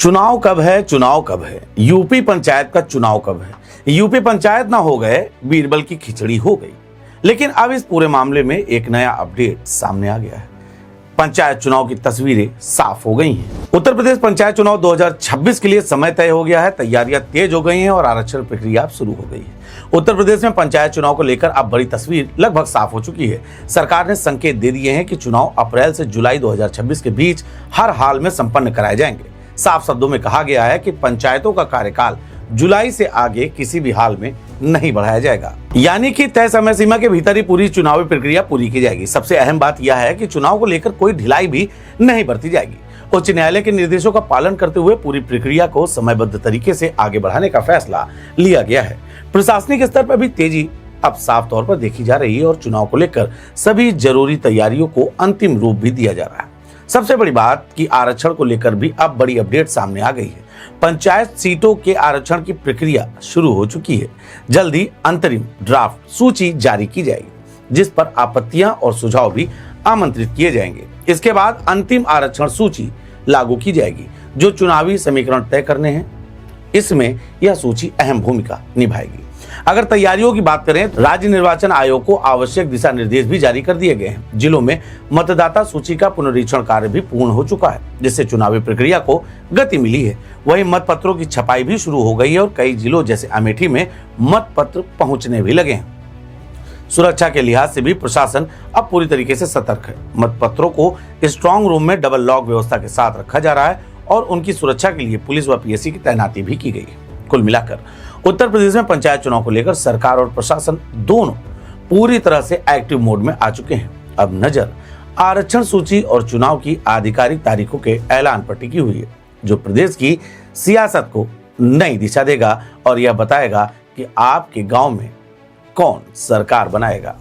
चुनाव कब है, चुनाव कब है। यूपी पंचायत का चुनाव कब है। यूपी पंचायत ना हो गए, बीरबल की खिचड़ी हो गई। लेकिन अब इस पूरे मामले में एक नया अपडेट सामने आ गया है। पंचायत चुनाव की तस्वीरें साफ हो गई हैं। उत्तर प्रदेश पंचायत चुनाव 2026 के लिए समय तय हो गया है। तैयारियां तेज हो गई हैं और आरक्षण प्रक्रिया शुरू हो गई है। उत्तर प्रदेश में पंचायत चुनाव को लेकर अब बड़ी तस्वीर लगभग साफ हो चुकी है। सरकार ने संकेत दे दिए हैं कि चुनाव अप्रैल से जुलाई 2026 के बीच हर हाल में संपन्न कराए जाएंगे। साफ शब्दों में कहा गया है कि पंचायतों का कार्यकाल जुलाई से आगे किसी भी हाल में नहीं बढ़ाया जाएगा, यानी कि तय समय सीमा के भीतर ही पूरी चुनावी प्रक्रिया पूरी की जाएगी। सबसे अहम बात यह है कि चुनाव को लेकर कोई ढिलाई भी नहीं बरती जाएगी। उच्च न्यायालय के निर्देशों का पालन करते हुए पूरी प्रक्रिया को समयबद्ध तरीके से आगे बढ़ाने का फैसला लिया गया है। प्रशासनिक स्तर पर भी तेजी अब साफ तौर पर देखी जा रही है और चुनाव को लेकर सभी जरूरी तैयारियों को अंतिम रूप भी दिया जा रहा है। सबसे बड़ी बात कि आरक्षण को लेकर भी अब बड़ी अपडेट सामने आ गई है। पंचायत सीटों के आरक्षण की प्रक्रिया शुरू हो चुकी है। जल्द ही अंतरिम ड्राफ्ट सूची जारी की जाएगी, जिस पर आपत्तियां और सुझाव भी आमंत्रित किए जाएंगे। इसके बाद अंतिम आरक्षण सूची लागू की जाएगी, जो चुनावी समीकरण तय करने हैं। इसमें यह सूची अहम भूमिका निभाएगी। अगर तैयारियों की बात करें, राज्य निर्वाचन आयोग को आवश्यक दिशा निर्देश भी जारी कर दिए गए हैं। जिलों में मतदाता सूची का पुनरीक्षण कार्य भी पूर्ण हो चुका है, जिससे चुनावी प्रक्रिया को गति मिली है। वहीं मतपत्रों की छपाई भी शुरू हो गई है और कई जिलों जैसे अमेठी में मतपत्र पहुंचने भी लगे हैं। सुरक्षा के लिहाज से भी प्रशासन अब पूरी तरीके से सतर्क है। मतपत्रों को स्ट्रांग रूम में डबल लॉक व्यवस्था के साथ रखा जा रहा है और उनकी सुरक्षा के लिए पुलिस व पीएससी की तैनाती भी की गई है। कुल मिलाकर उत्तर प्रदेश में पंचायत चुनाव को लेकर सरकार और प्रशासन दोनों पूरी तरह से एक्टिव मोड में आ चुके हैं। अब नजर आरक्षण सूची और चुनाव की आधिकारिक तारीखों के ऐलान पर टिकी हुई है, जो प्रदेश की सियासत को नई दिशा देगा और यह बताएगा कि आपके गांव में कौन सरकार बनाएगा।